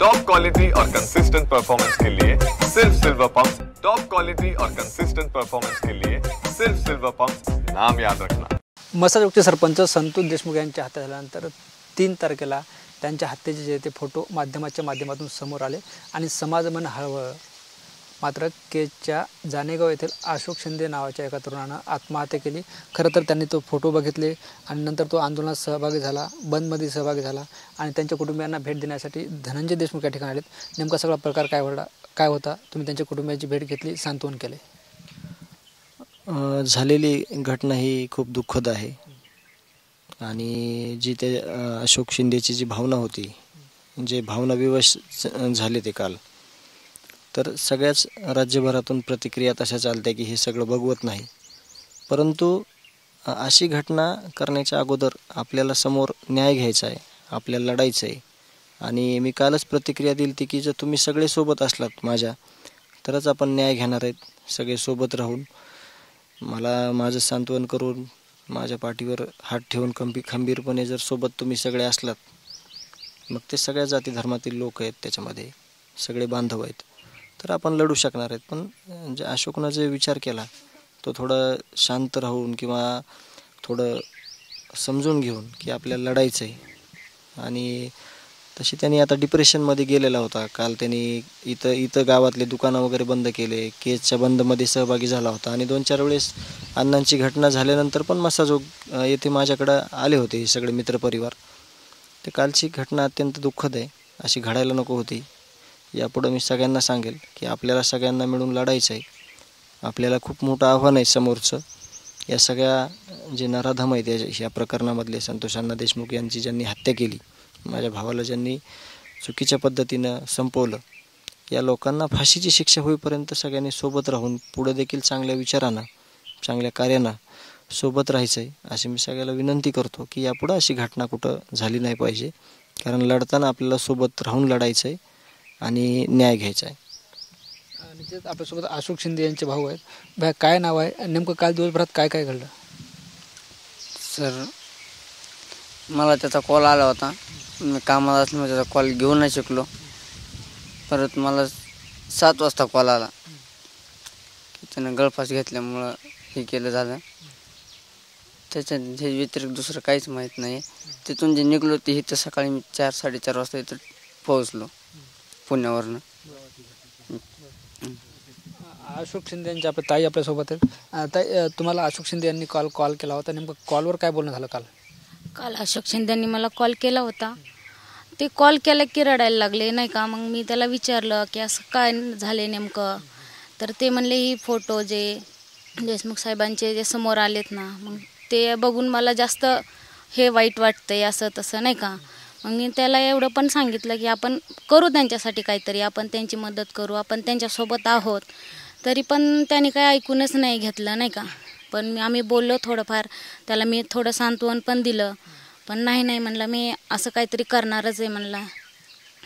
Top quality और consistent performance के लिए सिर्फ सिल्वर पंप्स। टॉप क्वालिटी और कंसिस्टेंट परफॉर्मेंस के लिए सिर्फ सिल्वर पंप्स, नाम याद रखना। मसाजोगचे सरपंच संतोष देशमुख यांच्या हत्या झाल्यानंतर 3 तारखेला त्यांच्या हत्येचे जे ते फोटो माध्यमाच्या माध्यमातून समोर आले आणि समाजमन हळवळलं। मात्र केजच्या जानेगाव येथील अशोक शिंदे नावाच्या एका तरुणानं आत्महत्या केली। खरं तर त्यांनी तो फोटो बघितले आणि नंतर तो आंदोलनात सहभागी झाला, बंदमध्ये सहभागी झाला आणि त्यांच्या कुटुंबियांना भेट देण्यासाठी धनंजय देशमुख या ठिकाणी आलेत। नेमका सगळा प्रकार काय होता, तुम्ही त्यांच्या कुटुंबियांची भेट घेतली, सांत्वन केले? झालेली घटना ही खूप दुःखद आहे आणि जी ते अशोक शिंदेची जी भावना होती, जे भावनाविवश झाले ते काल, तर सगळ्याच राज्यभरातून प्रतिक्रिया तशा चालत्या की हे सगळं बघवत नाही। परंतु अशी घटना करण्याच्या अगोदर आपल्याला समोर न्याय घ्यायचा आहे, आपल्याला लढायचं आहे। आणि मी कालच प्रतिक्रिया दिली ती की जर तुम्ही सगळे सोबत असलात माझ्या, तरच आपण न्याय घेणार आहेत। सगळे सोबत राहून मला माझं सांत्वन करून माझ्या पाठीवर हात ठेवून खंबीरपणे जर सोबत तुम्ही सगळे असलात, मग ते सगळ्या जाती धर्मातील लोक आहेत, त्याच्यामध्ये सगळे बांधव आहेत, तर आपण लढू शकणार आहेत। पण जे अशोकनं जे विचार केला तो थोडं शांत राहून किंवा थोडं समजून घेऊन की आपल्याला लढायचं आहे। आणि तशी त्यांनी आता डिप्रेशनमध्ये गेलेला होता। काल त्यांनी इथं गावातले दुकानं वगैरे बंद केले, केजच्या बंदमध्ये सहभागी झाला होता आणि 2-4 वेळेस अण्णांची घटना झाल्यानंतर पण मसाजोग येथे माझ्याकडं आले होते हे सगळे मित्रपरिवार। ते कालची घटना अत्यंत दुःखद आहे, अशी घडायला नको होती। यापुढे मी सगळ्यांना सांगेल की आपल्याला सगळ्यांना मिळून लढायचं आहे। आपल्याला खूप मोठं आव्हान आहे समोरचं। या सगळ्या जे नराधम आहेत या प्रकरणामधले संतोष अण्णा देशमुख यांची ज्यांनी हत्या केली, माझ्या भावाला ज्यांनी चुकीच्या पद्धतीनं संपवलं, या लोकांना फाशीची शिक्षा होईपर्यंत सगळ्यांनी सोबत राहून पुढे देखील चांगल्या विचारानं, चांगल्या कार्यानं सोबत राहायचं आहे, अशी मी सगळ्याला विनंती करतो की यापुढे अशी घटना कुठं झाली नाही पाहिजे। कारण लढताना आपल्याला सोबत राहून लढायचं आहे आणि न्याय घ्यायचा आहे। आणि तेच आपल्यासोबत अशोक शिंदे यांचे भाऊ आहेत। भाई, काय नाव आहे, नेमकं काल दिवसभरात काय काय घडलं? सर, मला त्याचा कॉल आला होता, मी कामाला असल्यामुळे त्याचा कॉल घेऊ नाही शकलो। परत मला 7 वाजता कॉल आला की त्यानं गळफास घेतल्यामुळं हे केलं झालं। त्याच्या हे व्यतिरिक्त दुसरं काहीच माहीत नाही। तिथून जे निघलो ते इथं सकाळी मी 4-4:30 वाजता इथं पोहोचलो पुण्यावरनं। अशोक शिंदे यांची आपल्या ताई आपल्यासोबत आहेत। ताई, तुम्हाला अशोक शिंदे यांनी कॉल केला होता, नेमकं कॉलवर काय बोलणं झालं काल? काल अशोक शिंदे यांनी मला कॉल केला होता। ते कॉल केला की रडायला लागले नाही का। मग मी त्याला विचारलं की असं काय झाले नेमकं, तर ते म्हणले ही फोटो जे देशमुख साहेबांचे जे समोर आलेत ना, मग ते बघून मला जास्त हे वाईट वाटतंय असं तसं नाही का। मग मी त्याला एवढं पण सांगितलं की आपण करू त्यांच्यासाठी काहीतरी, आपण त्यांची मदत करू, आपण त्यांच्यासोबत आहोत। तरी पण त्याने काही ऐकूनच नाही घेतलं नाही का। पण आम्ही बोललो थोडंफार, त्याला मी थोडं सांत्वन पण दिलं, पण नाही म्हणलं मी असं काहीतरी करणारच आहे म्हणला,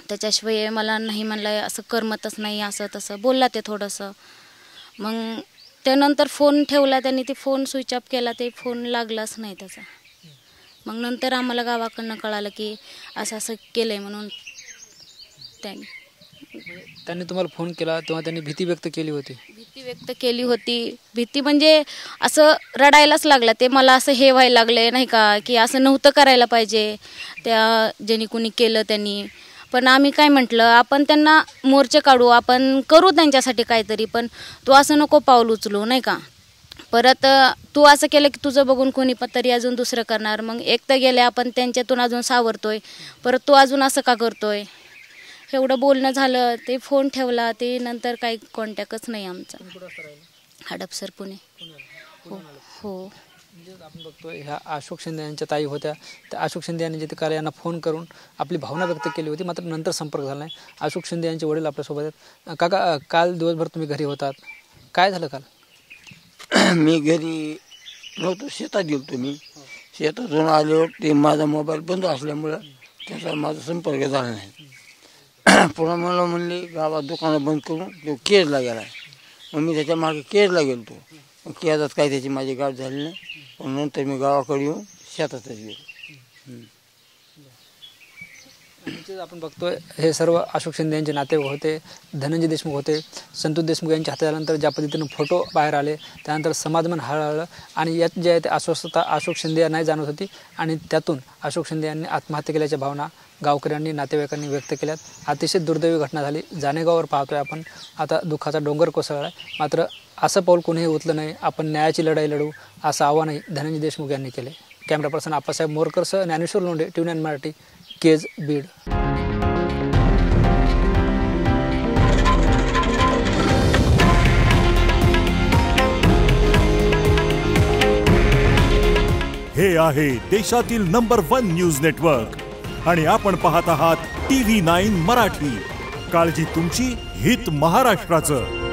त्याच्याशिवाय मला नाही म्हणलं, असं करमतच नाही असं तसं बोलला ते थोडंसं। मग त्यानंतर फोन ठेवला त्यांनी, ते फोन स्विच ऑफ केला, ते फोन लागलाच नाही त्याचा। मग नंतर आम्हाला गावाकडनं कळालं की असं असं केलं आहे म्हणून। त्यांनी तुम्हाला फोन केला तेव्हा त्यांनी भीती व्यक्त केली होती? भीती व्यक्त केली होती, भीती म्हणजे असं रडायलाच लागला ते। मला असं हे व्हायला लागले नाही का की असं नव्हतं करायला पाहिजे त्या ज्यांनी कुणी केलं त्यांनी। पण आम्ही काय म्हटलं, आपण त्यांना मोर्चे काढू, आपण करू त्यांच्यासाठी काहीतरी, पण तू असं नको पाऊल उचलू नाही का। परत तू असं केलं की तुझं बघून कोणी पण तरी अजून दुसरं करणार। मग एक तर गेले आपण त्यांच्यातून अजून सावरतोय, परत तू अजून असं का करतोय, एवढं बोलणं झालं। ते फोन ठेवला, ते नंतर काही कॉन्टॅक्टच नाही आमचा। हडपसर, पुणे। हो। आपण बघतोय ह्या अशोक शिंदे यांच्या ताई होत्या, त्या अशोक शिंदे यांनी जे काल यांना फोन करून आपली भावना व्यक्त केली होती, मात्र नंतर संपर्क झाला नाही। अशोक शिंदे यांचे वडील आपल्यासोबत आहेत। काका, काल दिवसभर तुम्ही घरी होतात, काय झालं काल? मी घरी नव्हतो, शेतात गेलो। मी शेतातून आल्यावर ते माझा मोबाईल बंद असल्यामुळं त्याचा माझा संपर्क झाला नाही। पुन्हा मला म्हणले गावात दुकानं बंद करून तो केजला गेला आहे। मग मी त्याच्या मागे केजला गेलो, मग केजात काही त्याची माझी गाठ झाली नाही। पण नंतर मी गावाकडे येऊन शेतातच गेलो। निश्चित आपण बघतोय हे सर्व अशोक शिंदे यांचे नातेवाईक होते, धनंजय देशमुख होते. संतोष देशमुख यांच्या हातात आल्यानंतर ज्या पद्धतीनं फोटो बाहेर आले, त्यानंतर समाजमन हळहळलं आणि यात जे आहे ते अस्वस्थता अशोक शिंदे यांनाही जाणवत होती आणि त्यातून अशोक शिंदे यांनी आत्महत्या केल्याच्या भावना गावकऱ्यांनी नातेवाईकांनी व्यक्त केल्यात. अतिशय दुर्दैवी घटना झाली. जानेगाववर पाहतोय आपण आता दुःखाचा डोंगर कोसळला आहे. मात्र असं पाऊल कोणीही उचललं नाही. आपण न्यायाची लढाई लढू असं आवाहनही धनंजय देशमुख यांनी केले. कॅमेरा पर्सन आप्पासाहेब मोरकरसह ज्ञानेश्वर लोंढे, TV9 मराठी, केज, बीड. हे आहे देशातील नंबर 1 न्यूज नेटवर्क आणि आपण पाहत आहात TV9 मराठी. काळजी तुमची, हित महाराष्ट्राचं.